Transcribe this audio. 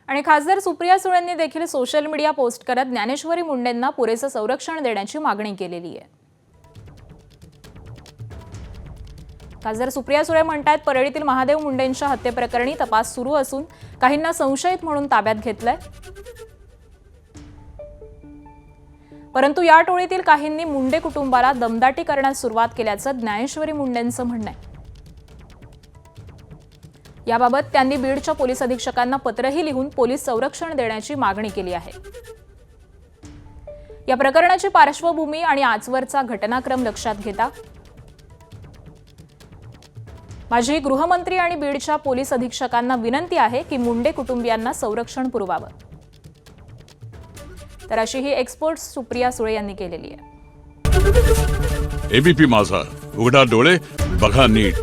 आणि खासदार सुप्रिया सुळेंनी देखील सोशल मीडिया पोस्ट करत ज्ञानेश्वरी मुंडेंना पुरेसे संरक्षण देण्याची मागणी केलेली आहे। खासदार सुप्रिया सुळे म्हणतात, परळीतील महादेव मुंडेंच्या हत्येप्रकरणी तपास सुरू असून काहींना संशयित म्हणून ताब्यात घेतलंय, परंतु या टोळीतील काहींनी मुंडे कुटुंबाला दमदाटी करण्यास सुरुवात केल्याचं ज्ञानेश्वरी मुंडेंचं म्हणणं आहे। याबाबत त्यांनी बीडच्या पोलीस अधीक्षकांना पत्रही लिहून पोलीस संरक्षण देण्याची मागणी केली आहे। या प्रकरणाची पार्श्वभूमी आणि आजवरचा घटनाक्रम लक्षात घेता माझी गृहमंत्री आणि बीडच्या पोलीस अधीक्षकांना विनंती आहे की मुंडे कुटुंबियांना संरक्षण पुरवावं, तर अशी ही एक्सपोर्ट सुप्रिया सुळे यांनी केलेली आहे। एबीपी माझा, उघडा डोळे बघा नीट।